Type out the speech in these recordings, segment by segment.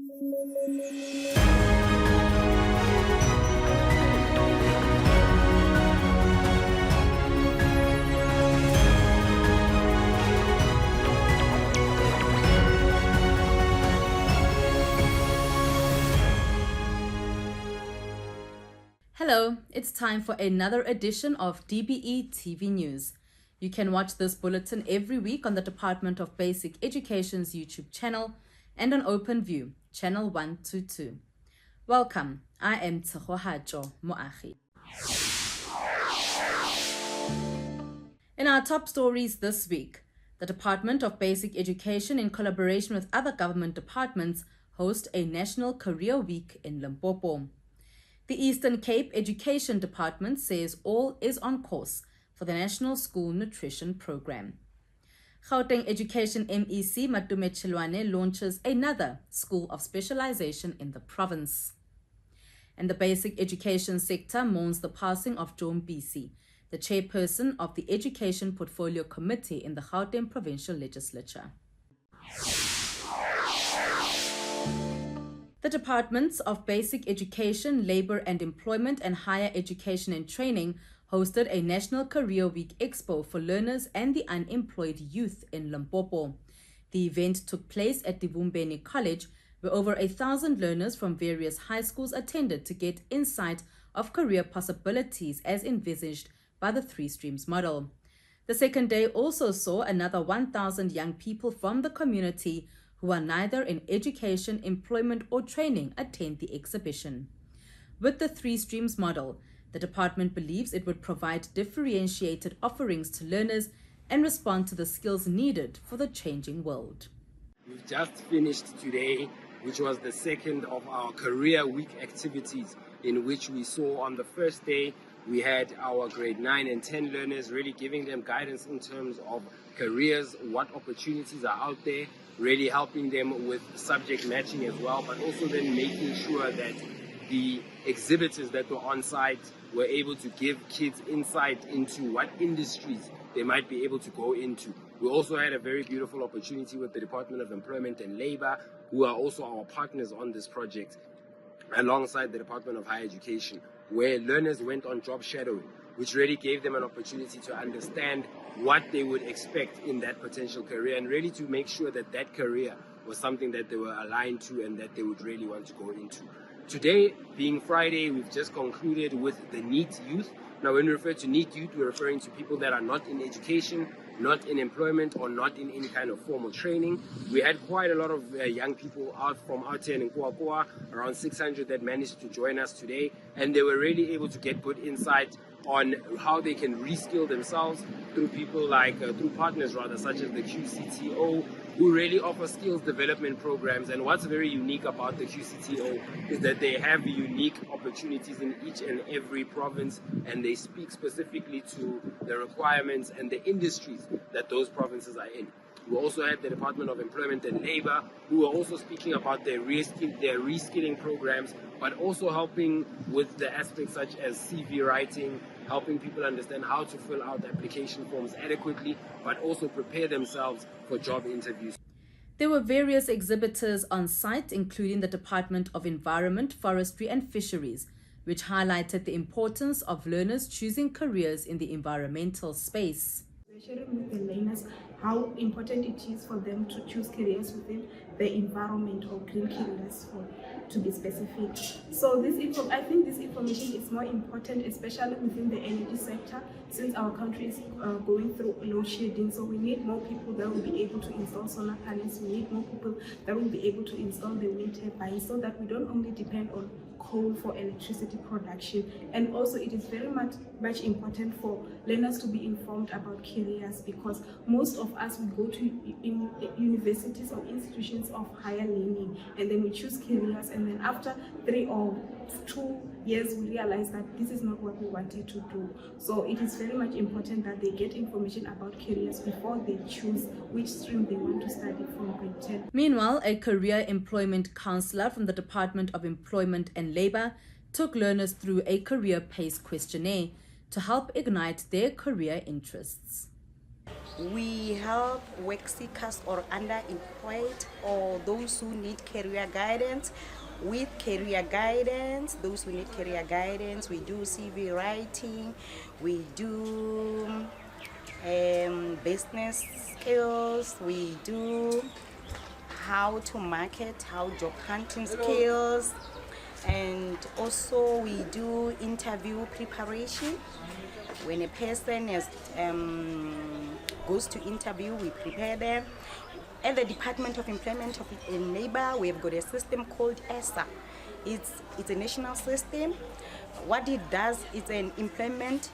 Hello, it's time for another edition of DBE TV News. You can watch this bulletin every week on the Department of Basic Education's YouTube channel and on OpenView, channel 122. Welcome, I am Tsehohajo Moagi. In our top stories this week, the Department of Basic Education, in collaboration with other government departments, host a National Career Week in Limpopo. The Eastern Cape Education Department says all is on course for the National School Nutrition Program. Gauteng Education MEC Matume Chilwane launches another School of Specialization in the province. And the basic education sector mourns the passing of John Bisi, the chairperson of the Education Portfolio Committee in the Gauteng Provincial Legislature. The Departments of Basic Education, Labour and Employment and Higher Education and Training hosted a National Career Week expo for learners and the unemployed youth in Limpopo. The event took place at Divumbeni College, where over 1,000 learners from various high schools attended to get insight of career possibilities as envisaged by the three streams model. The second day also saw another 1,000 young people from the community who are neither in education, employment or training attend the exhibition. With the three streams model, the department believes it would provide differentiated offerings to learners and respond to the skills needed for the changing world. We've just finished today, which was the second of our Career Week activities, in which we saw on the first day we had our grade 9 and 10 learners really giving them guidance in terms of careers, what opportunities are out there, really helping them with subject matching as well, but also then making sure that the exhibitors that were on site were able to give kids insight into what industries they might be able to go into. We also had a very beautiful opportunity with the Department of Employment and Labour, who are also our partners on this project, alongside the Department of Higher Education, where learners went on job shadowing, which really gave them an opportunity to understand what they would expect in that potential career and really to make sure that that career was something that they were aligned to and that they would really want to go into. Today, being Friday, we've just concluded with the NEET youth. Now, when we refer to NEET youth, we're referring to people that are not in education, not in employment, or not in any kind of formal training. We had quite a lot of young people out from out here in Nkuakoa, around 600 that managed to join us today, and they were really able to get good insight on how they can reskill themselves through people like, through partners rather, such as the QCTO, who really offer skills development programs. And what's very unique about the QCTO is that they have unique opportunities in each and every province, and they speak specifically to the requirements and the industries that those provinces are in. We also had the Department of Employment and Labour, who are also speaking about their reskilling programs, but also helping with the aspects such as CV writing, helping people understand how to fill out application forms adequately, but also prepare themselves for job interviews. There were various exhibitors on site, including the Department of Environment, Forestry and Fisheries, which highlighted the importance of learners choosing careers in the environmental space. Sharing with the learners how important it is for them to choose careers within the environment or green careers, to be specific. So I think this information is more important, especially within the energy sector, since our country is going through load shedding. So we need more people that will be able to install solar panels. We need more people that will be able to install the wind turbines, so that we don't only depend on coal for electricity production. And also it is very much important for learners to be informed about careers, because most of us will go to universities or institutions of higher learning, and then we choose careers, and then after 3 or 2 years we realize that this is not what we wanted to do. So it is very much important that they get information about careers before they choose which stream they want to study from grade 10. Meanwhile, a career employment counselor from the Department of Employment and Labour took learners through a career pace questionnaire to help ignite their career interests. We help work seekers or underemployed or those who need career guidance. With career guidance, those who need career guidance, we do CV writing, we do business skills, we do how to market, how job hunting skills, and also we do interview preparation. When a person goes to interview, we prepare them. At the Department of Employment and Labor, we have got a system called ESA. It's a national system. What it does is an employment.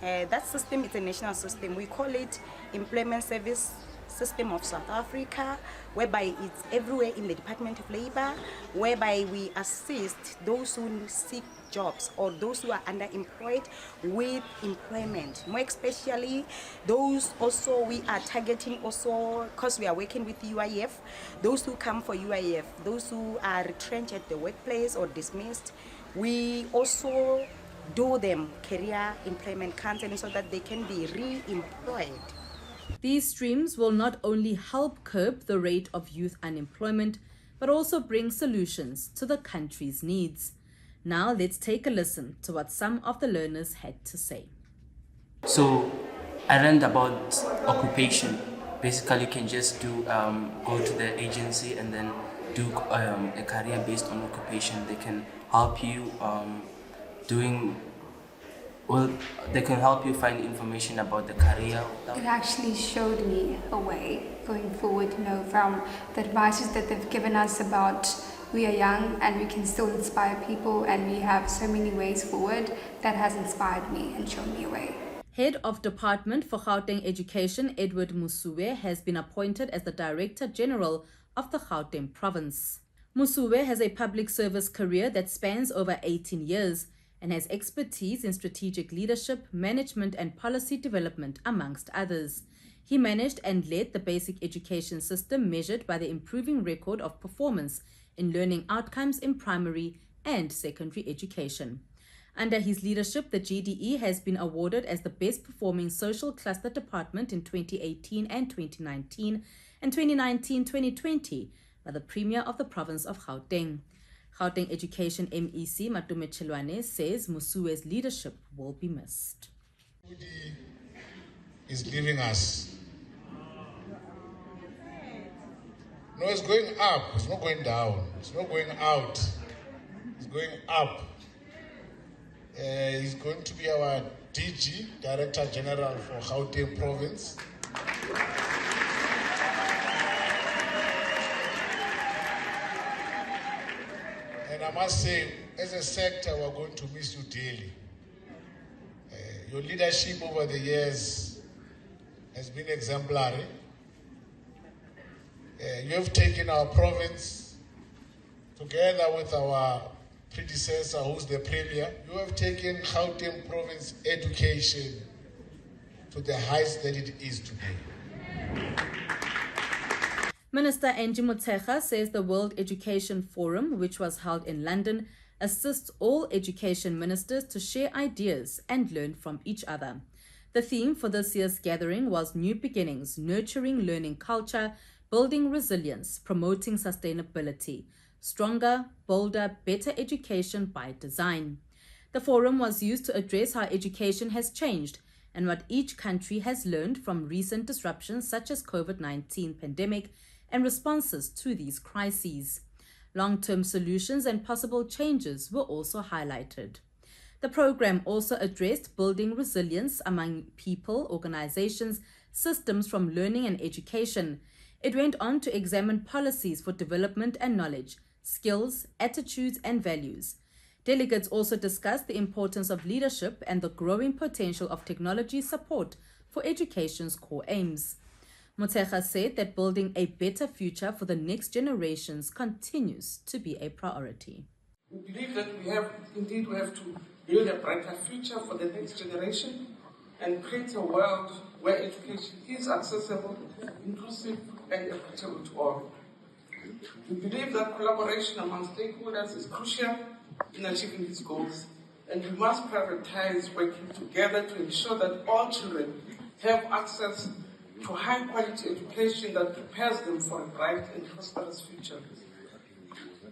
That system is a national system. We call it Employment Service System of South Africa, whereby it's everywhere in the Department of Labor, whereby we assist those who seek jobs or those who are underemployed with employment. More especially those also we are targeting also because we are working with UIF, those who come for UIF, those who are retrenched at the workplace or dismissed. We also do them career employment counseling so that they can be re-employed. These streams will not only help curb the rate of youth unemployment, but also bring solutions to the country's needs. Now let's take a listen to what some of the learners had to say. So I learned about occupation. Basically, you can just do go to the agency and then do a career based on occupation. They can help you they can help you find information about the career. It actually showed me a way going forward, from the advices that they've given us about we are young and we can still inspire people and we have so many ways forward. That has inspired me and shown me a way. Head of Department for Gauteng Education, Edward Musuwe, has been appointed as the Director General of the Gauteng Province. Musuwe has a public service career that spans over 18 years and has expertise in strategic leadership, management and policy development, amongst others. He managed and led the basic education system measured by the improving record of performance in learning outcomes in primary and secondary education. Under his leadership, the GDE has been awarded as the best performing social cluster department in 2018 and 2019 and 2019-2020 by the Premier of the province of Gauteng. Gauteng Education MEC Matume Chelwane says Musuwe's leadership will be missed. Is leaving us. No, it's going up. It's not going down. It's not going out. It's going up. He's going to be our DG, Director General for Gauteng Province. And I must say, as a sector, we're going to miss you dearly. Your leadership over the years has been exemplary. You have taken our province, together with our predecessor, who's the Premier, you have taken Gauteng Province education to the heights that it is today. Minister Angie Motshekga says the World Education Forum, which was held in London, assists all education ministers to share ideas and learn from each other. The theme for this year's gathering was New Beginnings, Nurturing Learning Culture, Building Resilience, Promoting Sustainability, Stronger, Bolder, Better Education by Design. The forum was used to address how education has changed and what each country has learned from recent disruptions such as COVID-19 pandemic and responses to these crises. Long-term solutions and possible changes were also highlighted. The program also addressed building resilience among people, organizations, systems from learning and education. It went on to examine policies for development and knowledge, skills, attitudes, and values. Delegates also discussed the importance of leadership and the growing potential of technology support for education's core aims. Motshekga said that building a better future for the next generations continues to be a priority. We believe that we have to build a brighter future for the next generation and create a world where education is accessible, inclusive, and equitable to all. We believe that collaboration among stakeholders is crucial in achieving these goals, and we must prioritize working together to ensure that all children have access to high quality education that prepares them for a bright and prosperous future.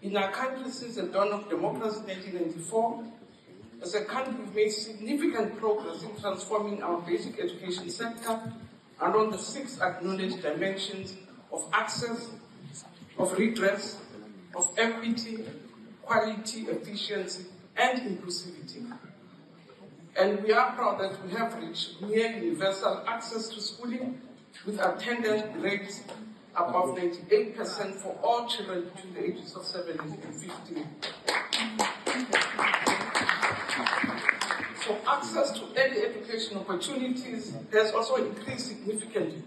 In our country, since the dawn of democracy in 1994, as a country, we've made significant progress in transforming our basic education sector along the 6 acknowledged dimensions of access, of redress, of equity, quality, efficiency, and inclusivity. And we are proud that we have reached near universal access to schooling with attendance rates above 98% for all children between the ages of 7 and 15. So access to early education opportunities has also increased significantly,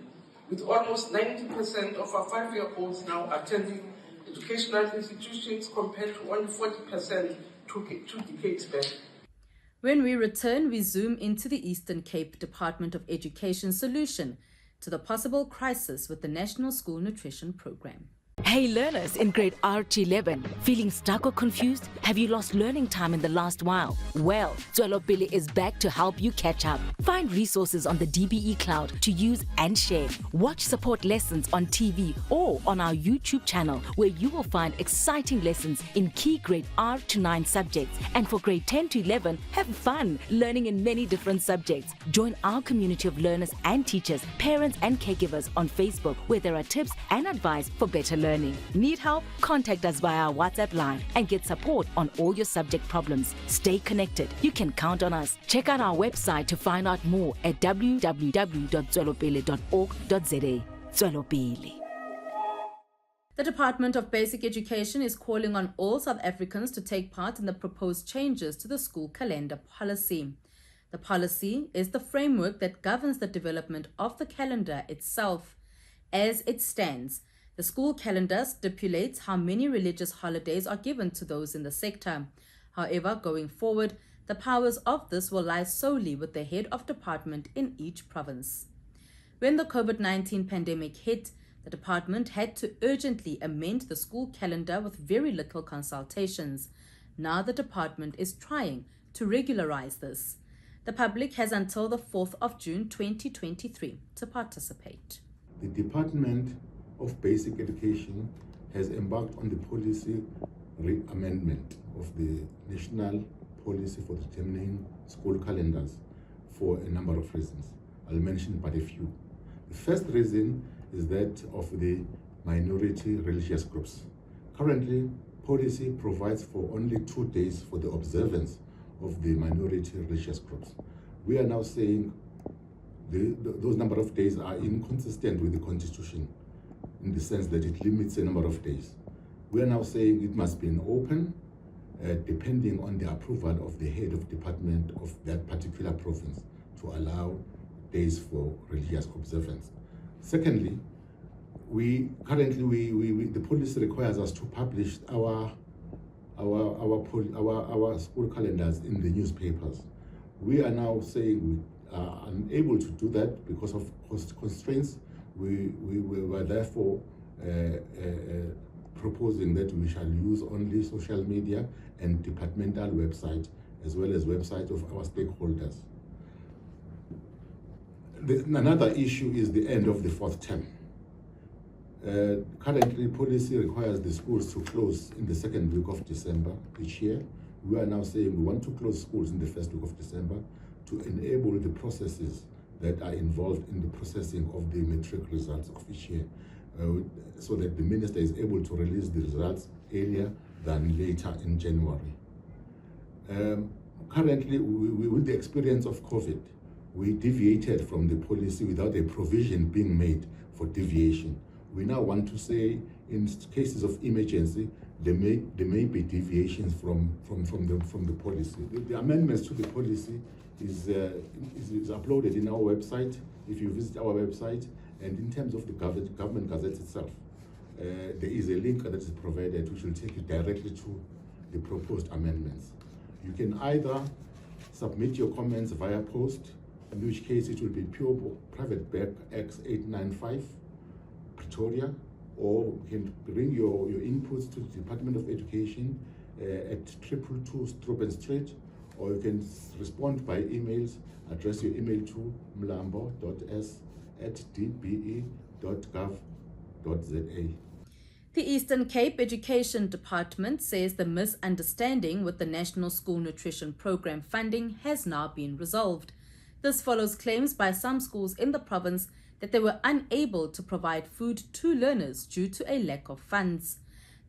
with almost 90% of our 5-year-olds now attending educational institutions compared to only 40% 2 decades back. When we return, we zoom into the Eastern Cape Department of Education solution to the possible crisis with the National School Nutrition Program. Hey learners in grade R11, feeling stuck or confused? Have you lost learning time in the last while? Well, Tswelopele is back to help you catch up. Find resources on the DBE cloud to use and share. Watch support lessons on TV or on our YouTube channel, where you will find exciting lessons in key grade R to 9 subjects. And for grade 10 to 11, have fun learning in many different subjects. Join our community of learners and teachers, parents and caregivers on Facebook, where there are tips and advice for better learning. Need help? Contact us via our WhatsApp line and get support on all your subject problems. Stay connected. You can count on us. Check out our website to find out more at www.tswelopele.org.za. Tswelopele. The Department of Basic Education is calling on all South Africans to take part in the proposed changes to the school calendar policy. The policy is the framework that governs the development of the calendar itself. As it stands, the school calendar stipulates how many religious holidays are given to those in the sector. However, going forward, the powers of this will lie solely with the head of department in each province. When the COVID-19 pandemic hit, the department had to urgently amend the school calendar with very little consultations. Now the department is trying to regularize this. The public has until the 4th of June 2023 to participate. The Department of Basic Education has embarked on the policy amendment of the national policy for determining school calendars for a number of reasons. I'll mention but a few. The first reason is that of the minority religious groups. Currently, policy provides for only 2 days for the observance of the minority religious groups. We are now saying those number of days are inconsistent with the Constitution, in the sense that it limits the number of days. We are now saying it must be an open, depending on the approval of the head of department of that particular province, to allow days for religious observance. Secondly, the policy requires us to publish our school calendars in the newspapers. We are now saying we are unable to do that because of constraints. We were therefore proposing that we shall use only social media and departmental website, as well as websites of our stakeholders. Another issue is the end of the 4th term. Currently, policy requires the schools to close in the 2nd week of December each year. We are now saying we want to close schools in the 1st week of December to enable the processes that are involved in the processing of the matric results of each year, so that the minister is able to release the results earlier than later in January. Currently, with the experience of COVID, we deviated from the policy without a provision being made for deviation. We now want to say, in cases of emergency, there may be deviations from the policy. The amendments to the policy is uploaded in our website, if you visit our website, and in terms of the government gazette itself, there is a link that is provided which will take you directly to the proposed amendments. You can either submit your comments via post, in which case it will be PO Private Bag X895, Pretoria, or you can bring your inputs to the Department of Education at 222 Struben Street, or you can respond by emails. Address your email to mlambo.s at dbe.gov.za. The Eastern Cape Education Department says the misunderstanding with the National School Nutrition Program funding has now been resolved. This follows claims by some schools in the province that they were unable to provide food to learners due to a lack of funds.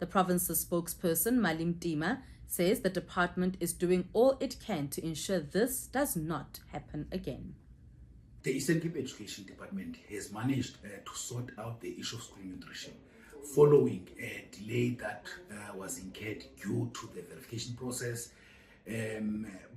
The province's spokesperson, Malim Dima, says the department is doing all it can to ensure this does not happen again. The Eastern Cape Education Department has managed to sort out the issue of school nutrition following a delay that was incurred due to the verification process.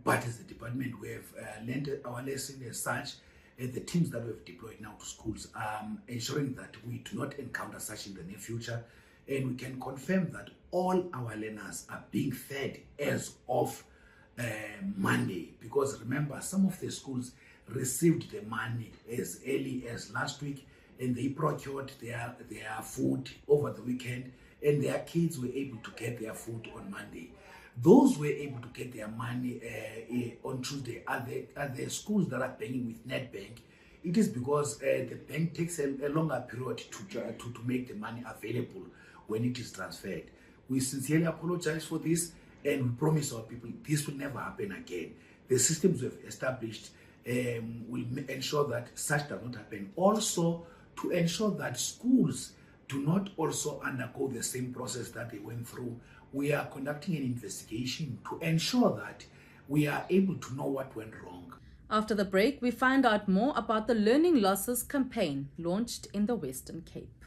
But as the department, we have learned our lesson as such. The teams that we have deployed now to schools are ensuring that we do not encounter such in the near future. And we can confirm that all our learners are being fed as of Monday. Because remember, some of the schools received the money as early as last week, and they procured their food over the weekend, and their kids were able to get their food on Monday. Those were able to get their money on Tuesday. Are the schools that are banking with Nedbank? It is because the bank takes a longer period to make the money available when it is transferred. We sincerely apologize for this, and we promise our people this will never happen again. The systems we have established will ensure that such does not happen. Also, to ensure that schools do not also undergo the same process that they went through, we are conducting an investigation to ensure that we are able to know what went wrong. After the break, we find out more about the Learning Losses campaign launched in the Western Cape.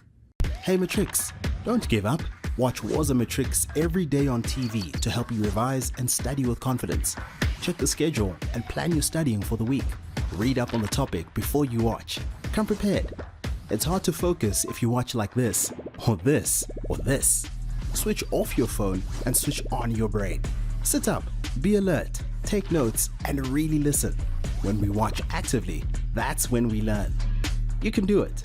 Hey Matrix, don't give up. Watch Wars of Matrix every day on TV to help you revise and study with confidence. Check the schedule and plan your studying for the week. Read up on the topic before you watch. Come prepared. It's hard to focus if you watch like this, or this, or this. Switch off your phone and switch on your brain. Sit up, be alert, take notes, and really listen. When we watch actively, that's when we learn. You can do it.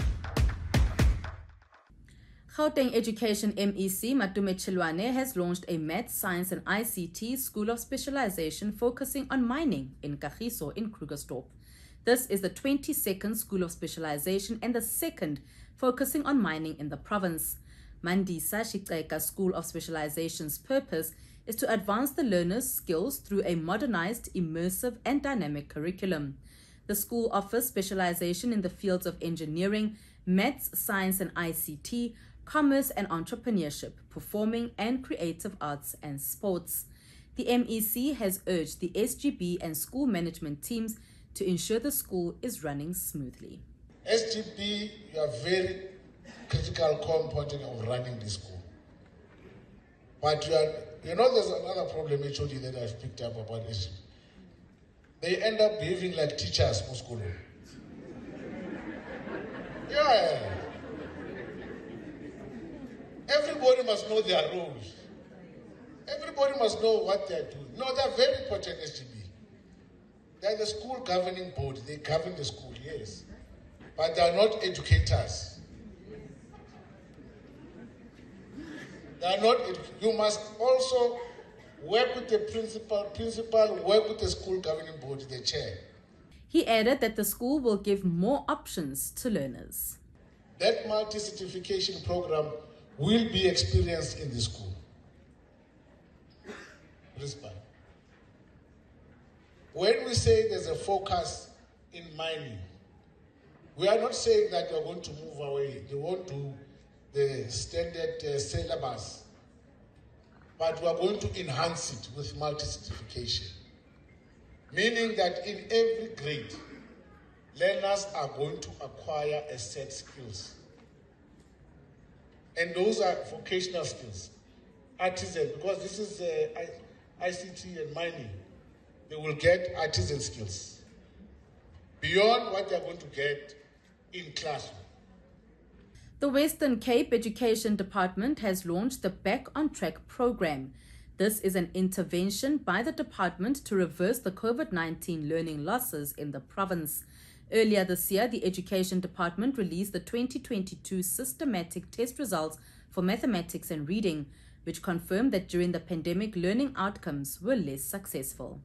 Gauteng Education MEC Matume Chilwane has launched a Maths, Science and ICT School of Specialization focusing on mining in Kagiso in Krugersdorp. This is the 22nd School of Specialization and the second focusing on mining in the province. Mandisa Shikeka School of Specialization's purpose is to advance the learners' skills through a modernized, immersive and dynamic curriculum. The school offers specialization in the fields of engineering, maths, science and ICT, commerce and entrepreneurship, performing and creative arts and sports. The MEC has urged the SGB and school management teams to ensure the school is running smoothly. SGB, you are very critical component of running the school. But there's another problem HOD that I've picked up about SGB. They end up behaving like teachers for school. Yeah. Everybody must know their roles. Everybody must know what they're doing. No, they're very important, SGB. They're the school governing board. They govern the school, yes. But they're not educators. They're not. You must also work with the principal, work with the school governing board, the chair. He added that the school will give more options to learners. That multi-certification program will be experienced in the school. Respect. When we say there's a focus in mining, we are not saying that we are going to move away. They won't do the standard syllabus, but we are going to enhance it with multi-certification, meaning that in every grade, learners are going to acquire a set skills. And those are vocational skills, artisan, because this is ICT and mining. They will get artisan skills beyond what they're going to get in classroom. The Western Cape Education Department has launched the Back on Track program. This is an intervention by the department to reverse the COVID-19 learning losses in the province. Earlier this year, the Education Department released the 2022 systematic test results for mathematics and reading, which confirmed that during the pandemic, learning outcomes were less successful.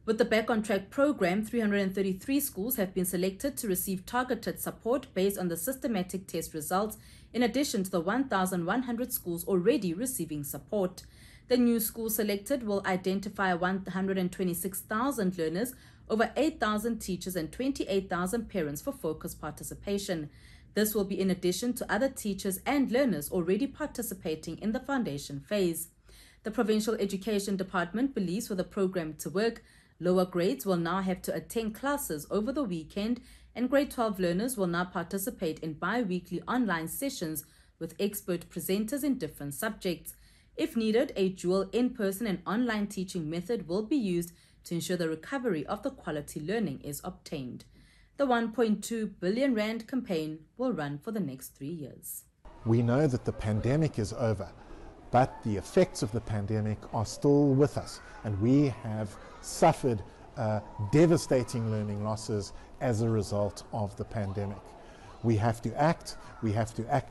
With the Back on Track program, 333 schools have been selected to receive targeted support based on the systematic test results, in addition to the 1,100 schools already receiving support. The new schools selected will identify 126,000 learners, over 8,000 teachers and 28,000 parents for focused participation. This will be in addition to other teachers and learners already participating in the foundation phase. The Provincial Education Department believes for the program to work, lower grades will now have to attend classes over the weekend, and grade 12 learners will now participate in bi-weekly online sessions with expert presenters in different subjects. If needed, a dual in-person and online teaching method will be used to ensure the recovery of the quality learning is obtained. The 1.2 billion rand campaign will run for the next 3 years. We know that the pandemic is over, but the effects of the pandemic are still with us, and we have suffered devastating learning losses as a result of the pandemic. We have to act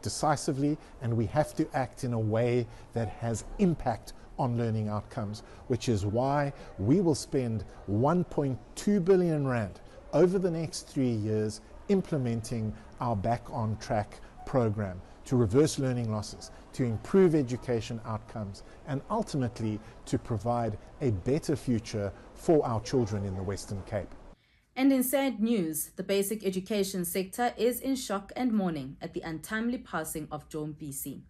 decisively, and we have to act in a way that has impact on learning outcomes, which is why we will spend 1.2 billion rand over the next 3 years implementing our Back on Track program to reverse learning losses, to improve education outcomes, and ultimately to provide a better future for our children in the Western Cape. And in sad news, the basic education sector is in shock and mourning at the untimely passing of John Mpisi.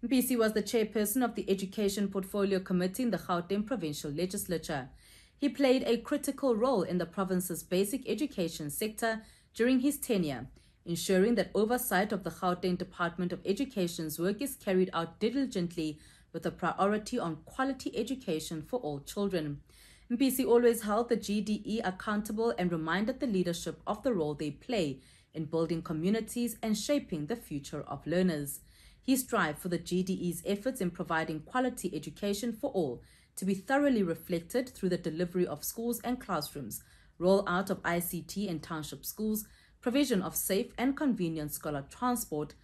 Mpisi was the chairperson of the Education Portfolio Committee in the Gauteng Provincial Legislature. He played a critical role in the province's basic education sector during his tenure, ensuring that oversight of the Gauteng Department of Education's work is carried out diligently with a priority on quality education for all children. Mpisi always held the GDE accountable and reminded the leadership of the role they play in building communities and shaping the future of learners. He strived for the GDE's efforts in providing quality education for all to be thoroughly reflected through the delivery of schools and classrooms, rollout of ICT in township schools, provision of safe and convenient scholar transport,